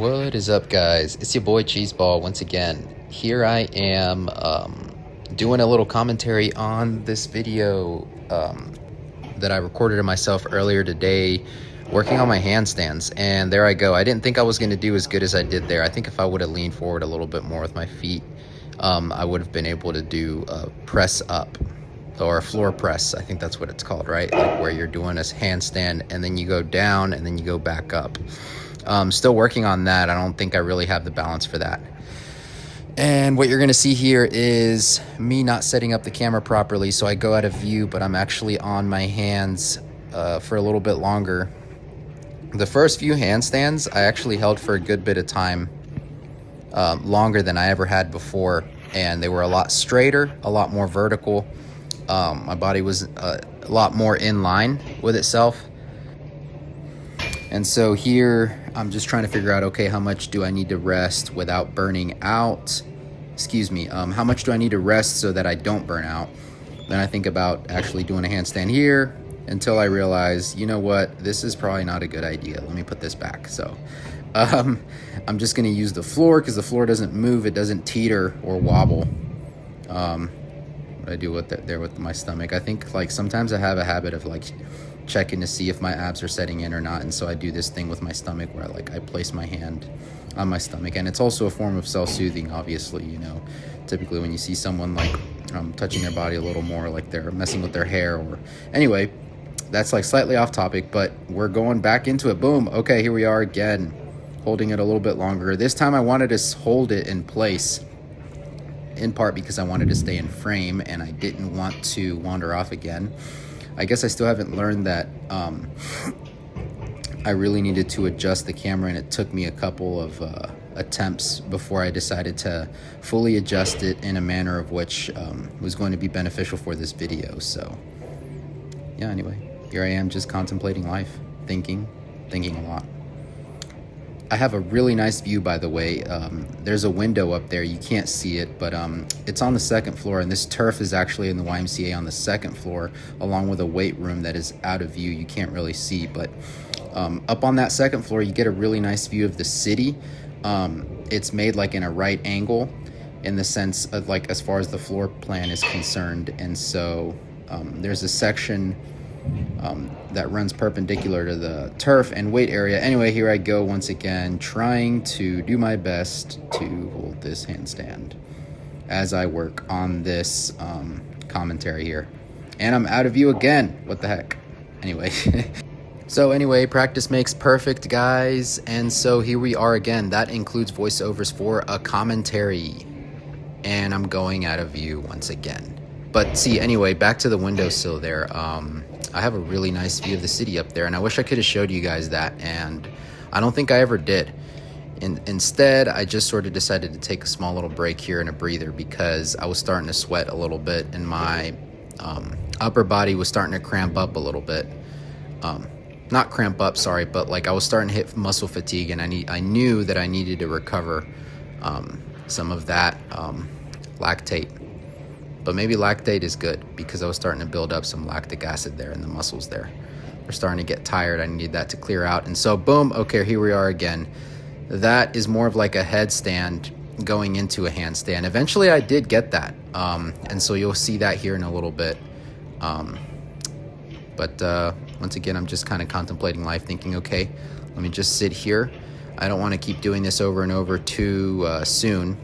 What is up, guys? It's your boy Cheeseball once again. Here I am doing a little commentary on this video that I recorded of myself earlier today working on my handstands, and there I go. I didn't think I was going to do as good as I did there. I think if I would have leaned forward a little bit more with my feet, I would have been able to do a press up or a floor press. I think that's what it's called, right? Like where you're doing a handstand and then you go down and then you go back up. Still working on that. I don't think I really have the balance for that. And what you're going to see here is me not setting up the camera properly, so I go out of view, but I'm actually on my hands for a little bit longer. The first few handstands I actually held for a good bit of time, longer than I ever had before, and they were a lot straighter, a lot more vertical. My body was a lot more in line with itself. And so here I'm just trying to figure out, okay, how much do I need to rest without burning out? How much do I need to rest so that I don't burn out? Then I think about actually doing a handstand here until I realize, you know what, this is probably not a good idea. Let me put this back. So I'm just gonna use the floor because the floor doesn't move, it doesn't teeter or wobble. What I do with there with my stomach, I think like sometimes I have a habit of like checking to see if my abs are setting in or not, and so I do this thing with my stomach where like I place my hand on my stomach, and it's also a form of self-soothing, obviously. You know, typically when you see someone like touching their body a little more, like they're messing with their hair, or anyway, that's like slightly off topic, but we're going back into it. Boom. Okay, here we are again, holding it a little bit longer. This time I wanted to hold it in place, in part because I wanted to stay in frame and I didn't want to wander off again. I guess I still haven't learned that I really needed to adjust the camera, and it took me a couple of attempts before I decided to fully adjust it in a manner of which was going to be beneficial for this video. So yeah, anyway, here I am just contemplating life, thinking a lot. I have a really nice view, by the way. There's a window up there. You can't see it, but it's on the second floor, and this turf is actually in the YMCA on the second floor, along with a weight room that is out of view. You can't really see, but up on that second floor, you get a really nice view of the city. It's made like in a right angle in the sense of like as far as the floor plan is concerned, and so there's a section that runs perpendicular to the turf and weight area. Anyway, here I go once again, trying to do my best to hold this handstand as I work on this commentary here. And I'm out of view again. What the heck? Anyway. So anyway, practice makes perfect, guys. And so here we are again. That includes voiceovers for a commentary. And I'm going out of view once again. But see, anyway, back to the windowsill there. I have a really nice view of the city up there, and I wish I could have showed you guys that, and I don't think I ever did. Instead, I just sort of decided to take a small little break here and a breather because I was starting to sweat a little bit, and my upper body was starting to cramp up a little bit. Not cramp up, sorry, but like I was starting to hit muscle fatigue, and I knew that I needed to recover some of that lactate. But maybe lactate is good because I was starting to build up some lactic acid there in the muscles there. They're starting to get tired. I need that to clear out. And so boom, okay, here we are again. That is more of like a headstand going into a handstand. Eventually I did get that. And so you'll see that here in a little bit. But once again, I'm just kind of contemplating life, thinking, okay, let me just sit here. I don't want to keep doing this over and over too soon.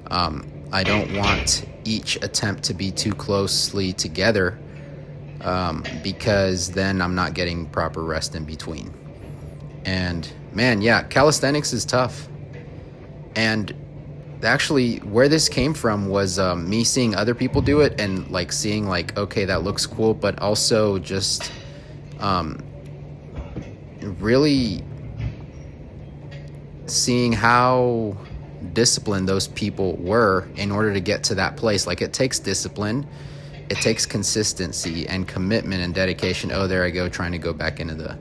I don't want each attempt to be too closely together because then I'm not getting proper rest in between. And man, yeah, calisthenics is tough. And actually where this came from was me seeing other people do it and like seeing like, okay, that looks cool, but also just really seeing how disciplined those people were in order to get to that place. Like it takes discipline, it takes consistency and commitment and dedication. Oh, there I go, trying to go back into the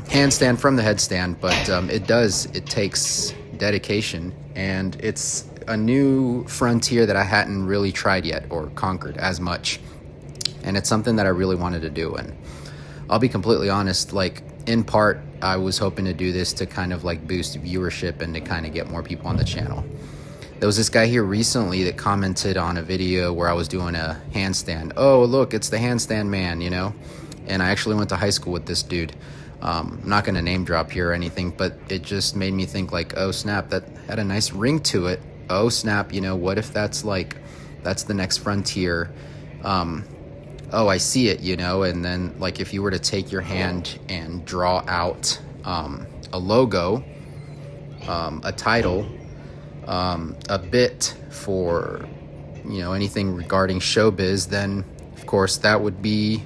handstand from the headstand, but it takes dedication, and it's a new frontier that I hadn't really tried yet or conquered as much, and it's something that I really wanted to do. And I'll be completely honest, like in part, I was hoping to do this to kind of like boost viewership and to kind of get more people on the channel. There was this guy here recently that commented on a video where I was doing a handstand. Oh, look, it's the handstand man, you know? And I actually went to high school with this dude. I'm not going to name drop here or anything, but it just made me think like, oh snap, that had a nice ring to it. Oh snap, you know, what if that's the next frontier? Oh, I see it, you know? And then like if you were to take your hand and draw out a logo, a title, a bit for, you know, anything regarding showbiz, then of course that would be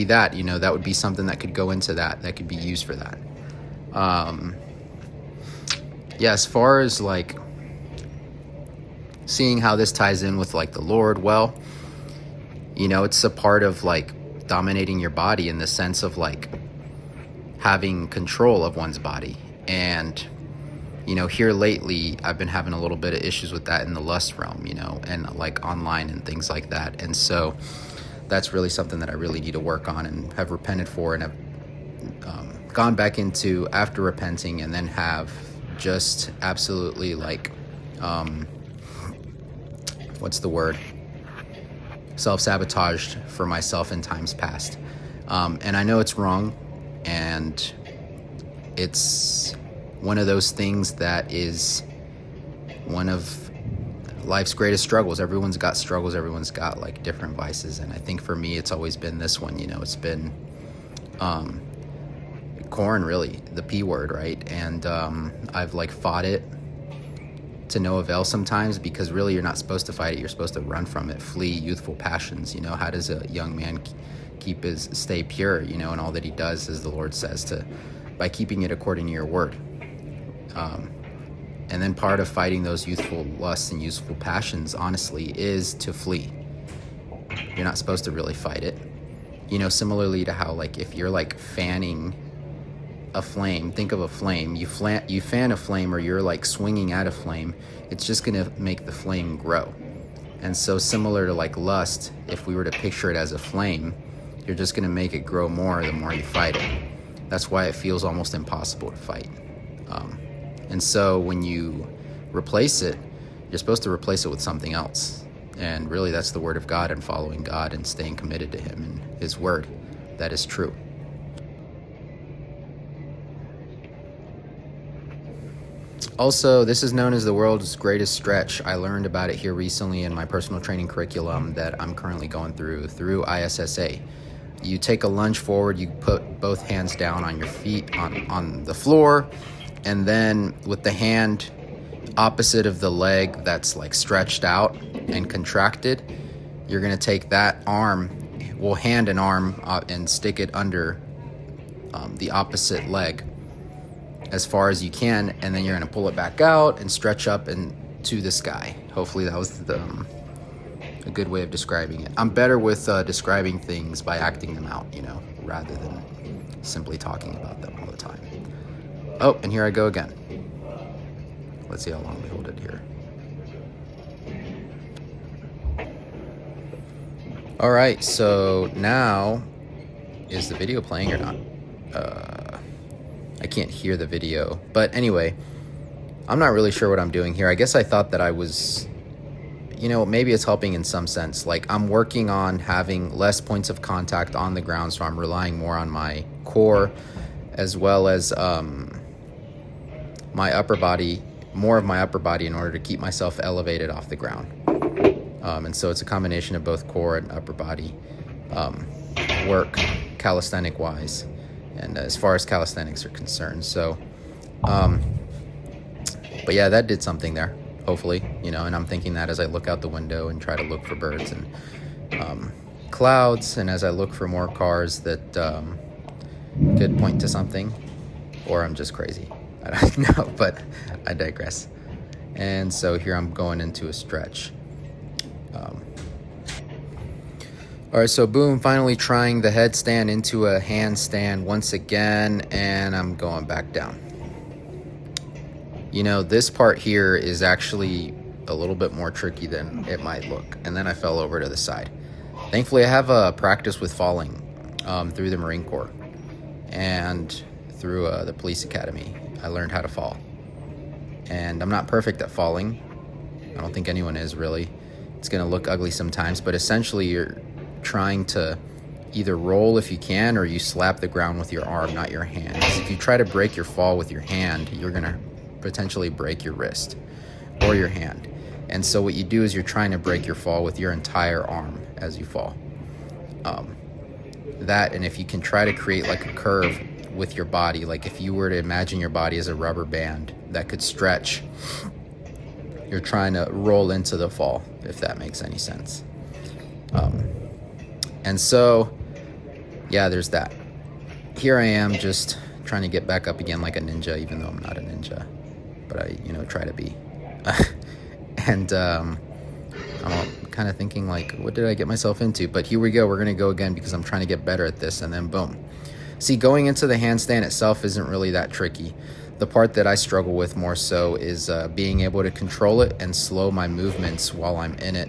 that, you know, that would be something that could go into that could be used for that. Yeah, as far as like seeing how this ties in with like the Lord, well, you know, it's a part of like dominating your body in the sense of like having control of one's body. And, you know, here lately, I've been having a little bit of issues with that in the lust realm, you know, and like online and things like that. And so that's really something that I really need to work on and have repented for, and have gone back into after repenting, and then have just absolutely like, what's the word? Self-sabotaged for myself in times past. And I know it's wrong, and it's one of those things that is one of life's greatest struggles. Everyone's got struggles. Everyone's got like different vices. And I think for me, it's always been this one, you know, it's been corn, really, the P word, right? And I've like fought it to no avail sometimes, because really you're not supposed to fight it. You're supposed to run from it, flee youthful passions. You know, how does a young man stay pure, you know, and all that he does, as the Lord says, by keeping it according to your word. And then part of fighting those youthful lusts and youthful passions, honestly, is to flee. You're not supposed to really fight it. You know, similarly to how, like, if you're like fanning a flame, think of a flame, you fan a flame, or you're like swinging at a flame, it's just gonna make the flame grow. And so similar to like lust, if we were to picture it as a flame, you're just gonna make it grow more the more you fight it. That's why it feels almost impossible to fight. And so when you replace it, you're supposed to replace it with something else. And really that's the word of God, and following God and staying committed to him and his word. That is true. Also, this is known as the world's greatest stretch. I learned about it here recently in my personal training curriculum that I'm currently going through ISSA. You take a lunge forward, you put both hands down on your feet on the floor, and then with the hand opposite of the leg that's like stretched out and contracted, you're gonna take that arm, hand and arm, and stick it under the opposite leg as far as you can, and then you're gonna pull it back out and stretch up and to the sky. Hopefully that was a good way of describing it. I'm better with describing things by acting them out, you know, rather than simply talking about them all the time. Oh, and here I go again. Let's see how long we hold it here. All right, so now, is the video playing or not? I can't hear the video, but anyway, I'm not really sure what I'm doing here. I guess I thought that I was, you know, maybe it's helping in some sense. Like, I'm working on having less points of contact on the ground, so I'm relying more on my core, as well as my upper body, more of my upper body, in order to keep myself elevated off the ground. And so it's a combination of both core and upper body work, calisthenic wise, and as far as calisthenics are concerned. So, but yeah, that did something there, hopefully, you know, and I'm thinking that as I look out the window and try to look for birds and clouds, and as I look for more cars that could point to something, or I'm just crazy. I don't know, but I digress. And so here I'm going into a stretch. All right, so boom, finally trying the headstand into a handstand once again, and I'm going back down. You know, this part here is actually a little bit more tricky than it might look. And then I fell over to the side. Thankfully, I have a practice with falling. through the Marine Corps and through the police academy. I learned how to fall. And I'm not perfect at falling. I don't think anyone is, really. It's going to look ugly sometimes, but essentially you're trying to either roll if you can, or you slap the ground with your arm, not your hand. If you try to break your fall with your hand, you're going to potentially break your wrist or your hand. And so what you do is you're trying to break your fall with your entire arm as you fall. That, and if you can try to create like a curve with your body, like if you were to imagine your body as a rubber band that could stretch, you're trying to roll into the fall, if that makes any sense. And so, yeah, there's that. Here I am just trying to get back up again like a ninja, even though I'm not a ninja, but I, try to be. And I'm kind of thinking like, what did I get myself into? But here we go. We're going to go again because I'm trying to get better at this, and then boom. See, going into the handstand itself isn't really that tricky. The part that I struggle with more so is being able to control it and slow my movements while I'm in it.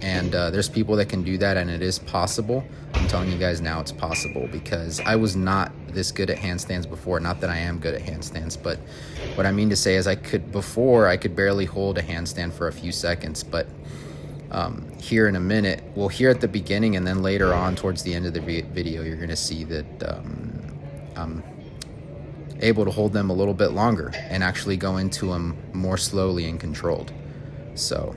And there's people that can do that, and it is possible. I'm telling you guys now it's possible, because I was not this good at handstands before. Not that I am good at handstands, but what I mean to say is I could barely hold a handstand for a few seconds, but here in a minute, well, here at the beginning and then later on towards the end of the video, you're going to see that I'm able to hold them a little bit longer and actually go into them more slowly and controlled. So,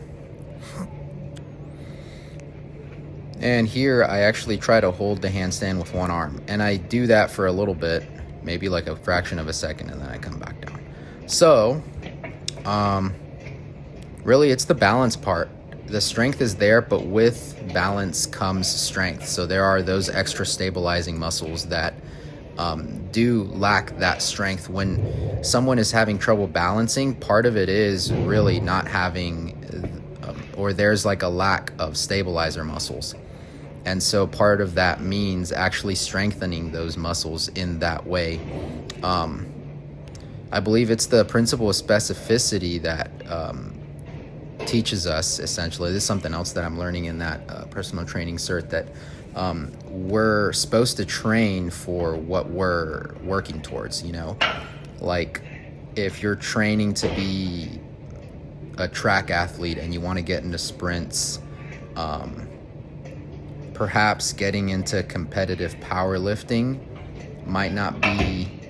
and here I actually try to hold the handstand with one arm, and I do that for a little bit, maybe like a fraction of a second, and then I come back down. So really it's the balance part. The strength is there, but with balance comes strength. So there are those extra stabilizing muscles that do lack that strength. When someone is having trouble balancing, part of it is really not having, or there's like a lack of stabilizer muscles. And so part of that means actually strengthening those muscles in that way. I believe it's the principle of specificity that teaches us, essentially. This is something else that I'm learning in that personal training cert, that we're supposed to train for what we're working towards, like if you're training to be a track athlete and you want to get into sprints, perhaps getting into competitive powerlifting might not be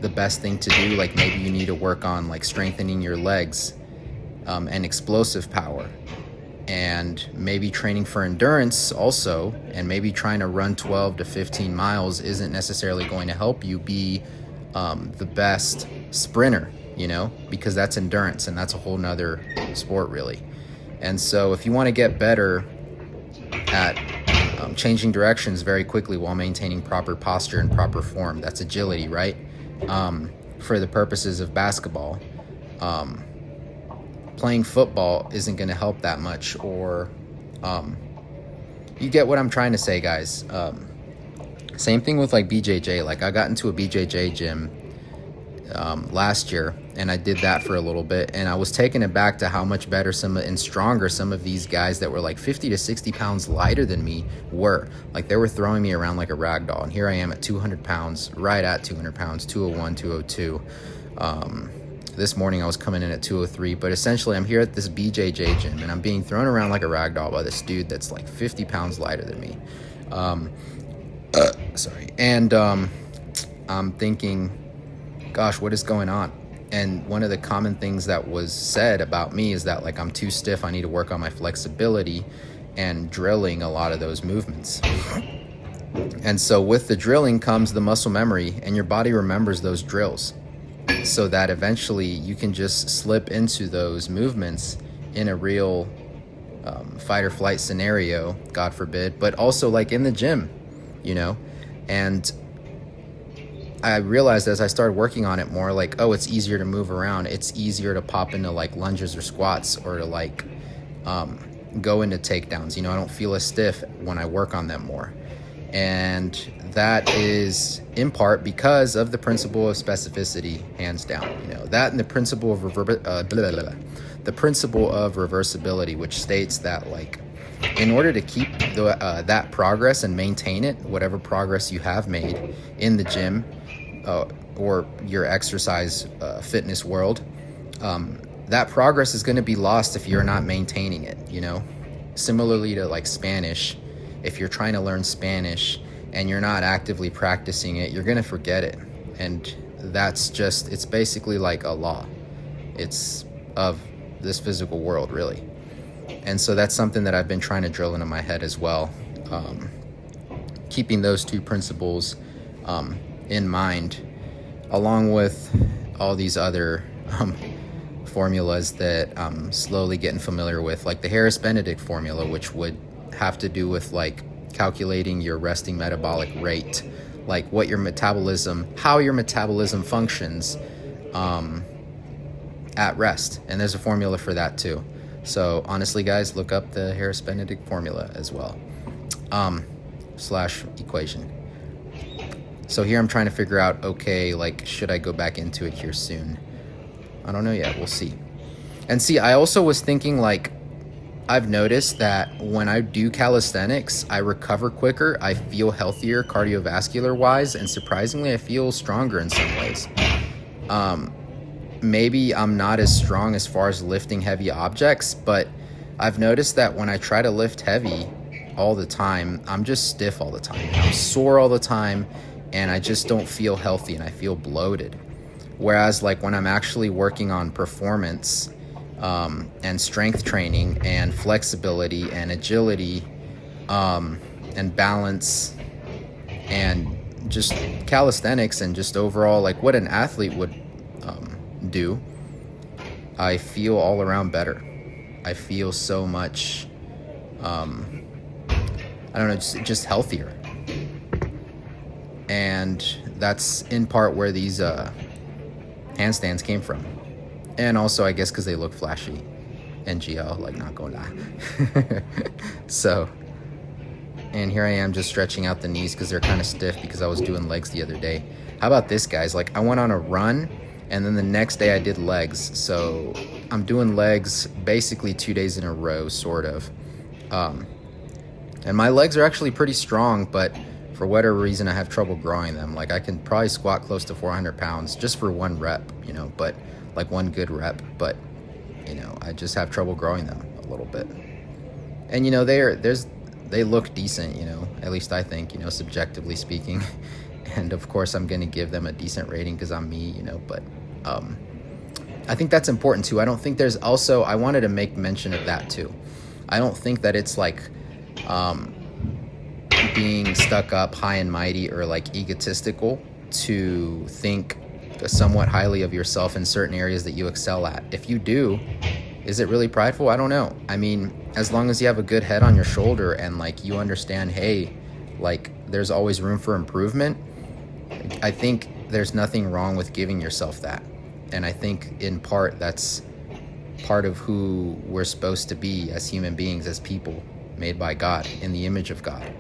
the best thing to do. Like maybe you need to work on like strengthening your legs and explosive power, and maybe training for endurance also, and maybe trying to run 12 to 15 miles isn't necessarily going to help you be the best sprinter, because that's endurance, and that's a whole nother sport really. And so if you want to get better at changing directions very quickly while maintaining proper posture and proper form, that's agility, right? For the purposes of basketball, playing football isn't going to help that much, or you get what I'm trying to say, guys. Same thing with like BJJ. Like I got into a BJJ gym last year, and I did that for a little bit, and I was taken aback to how much better and stronger some of these guys that were like 50 to 60 pounds lighter than me were. Like they were throwing me around like a rag doll, and here I am at 200 pounds, right at 200 pounds, 201, 202. This morning I was coming in at 203, but essentially I'm here at this BJJ gym, and I'm being thrown around like a rag doll by this dude that's like 50 pounds lighter than me. And I'm thinking, gosh, what is going on? And one of the common things that was said about me is that like I'm too stiff, I need to work on my flexibility and drilling a lot of those movements. And so with the drilling comes the muscle memory, and your body remembers those drills, so that eventually you can just slip into those movements in a real fight or flight scenario, God forbid, but also like in the gym, and I realized as I started working on it more, like, oh, it's easier to move around. It's easier to pop into like lunges or squats, or to like go into takedowns. I don't feel as stiff when I work on them more. And that is in part because of the principle of specificity, hands down. That and the principle of the principle of reversibility, which states that like in order to keep that progress and maintain it, whatever progress you have made in the gym or your exercise fitness world, that progress is going to be lost if you're not maintaining it, you know? Similarly to like Spanish, if you're trying to learn Spanish and you're not actively practicing it, you're going to forget it. And that's just, it's basically like a law. It's of this physical world, really. And so that's something that I've been trying to drill into my head as well. Keeping those two principles in mind, along with all these other formulas that I'm slowly getting familiar with, like the Harris-Benedict formula, which would have to do with like calculating your resting metabolic rate, like what your metabolism, how your metabolism functions at rest. And there's a formula for that too. So honestly, guys, look up the Harris-Benedict formula as well, / equation. So here I'm trying to figure out, okay, like, should I go back into it here soon? I don't know yet. We'll see. And see, I also was thinking, like, I've noticed that when I do calisthenics, I recover quicker. I feel healthier cardiovascular wise, and surprisingly, I feel stronger in some ways. Maybe I'm not as strong as far as lifting heavy objects, but I've noticed that when I try to lift heavy all the time, I'm just stiff all the time. I'm sore all the time, and I just don't feel healthy, and I feel bloated. Whereas like when I'm actually working on performance and strength training and flexibility and agility and balance and just calisthenics and just overall like what an athlete would do, I feel all around better. I feel so much, I don't know, just healthier. And that's in part where these handstands came from. And also, I guess, because they look flashy and GL, like, not gonna lie. So, and here I am just stretching out the knees because they're kind of stiff because I was doing legs the other day. How about this, guys? Like, I went on a run, and then the next day I did legs. So I'm doing legs basically 2 days in a row, sort of. And my legs are actually pretty strong, but for whatever reason, I have trouble growing them. Like, I can probably squat close to 400 pounds just for one rep, you know, but like one good rep, but you know, I just have trouble growing them a little bit. And you know, they look decent, you know, at least I think, you know, subjectively speaking. And of course I'm going to give them a decent rating because I'm me, you know, but I think that's important too. I don't think there's also, I wanted to make mention of that too. I don't think that it's like being stuck up high and mighty or like egotistical to think somewhat highly of yourself in certain areas that you excel at. If you do, is it really prideful? I don't know. I mean, as long as you have a good head on your shoulder and like you understand, hey, like there's always room for improvement, I think there's nothing wrong with giving yourself that. And I think in part that's part of who we're supposed to be as human beings, as people made by God in the image of God.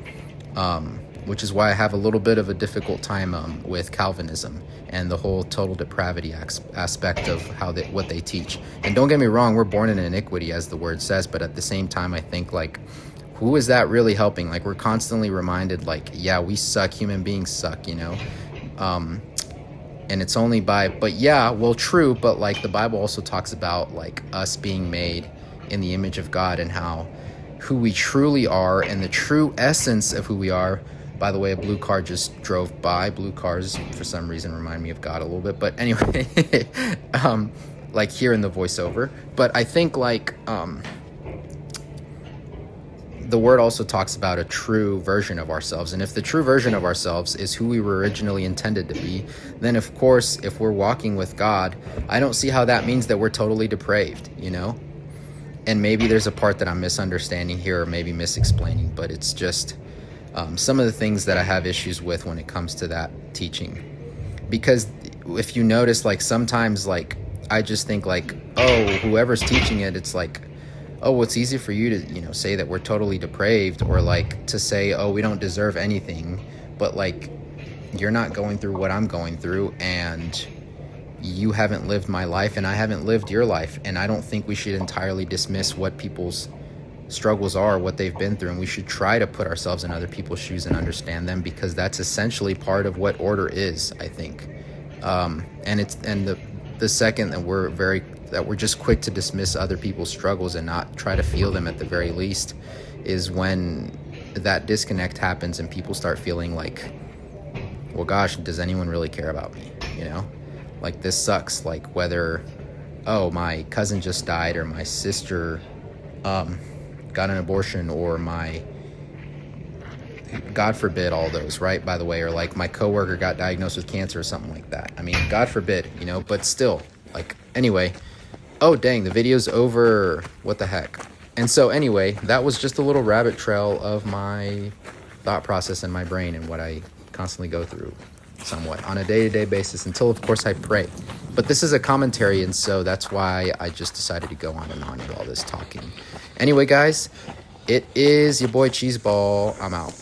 Which is why I have a little bit of a difficult time with Calvinism and the whole total depravity aspect of what they teach. And don't get me wrong, we're born in iniquity, as the word says, but at the same time, I think, like, who is that really helping? Like, we're constantly reminded, like, yeah, we suck, human beings suck, you know? And it's only but yeah, well, true, but, like, the Bible also talks about, like, us being made in the image of God and who we truly are and the true essence of who we are. By the way, a blue car just drove by. Blue cars, for some reason, remind me of God a little bit. But anyway, like here in the voiceover. But I think, like, the word also talks about a true version of ourselves. And if the true version of ourselves is who we were originally intended to be, then, of course, if we're walking with God, I don't see how that means that we're totally depraved, you know? And maybe there's a part that I'm misunderstanding here or maybe misexplaining, but it's just some of the things that I have issues with when it comes to that teaching. Because if you notice, like, sometimes, like, I just think, like, oh, whoever's teaching it, it's like, oh, well, it's easy for you to, you know, say that we're totally depraved, or like to say, oh, we don't deserve anything, but like, you're not going through what I'm going through, and you haven't lived my life and I haven't lived your life. And I don't think we should entirely dismiss what people's struggles are, what they've been through, and we should try to put ourselves in other people's shoes and understand them, because that's essentially part of what order is, I think. And the second that we're just quick to dismiss other people's struggles and not try to feel them at the very least, is when that disconnect happens and people start feeling like, well, gosh, does anyone really care about me? You know, like, this sucks. Like, whether, oh, my cousin just died, or my sister got an abortion, or my, God forbid, all those, right, by the way, or like my coworker got diagnosed with cancer or something like that. I mean, God forbid, you know, but still, like, anyway. Oh, dang, the video's over. What the heck? And so anyway, that was just a little rabbit trail of my thought process in my brain and what I constantly go through somewhat on a day-to-day basis, until, of course, I pray. But this is a commentary, and so that's why I just decided to go on and on with all this talking. Anyway, guys, it is your boy Cheeseball. I'm out.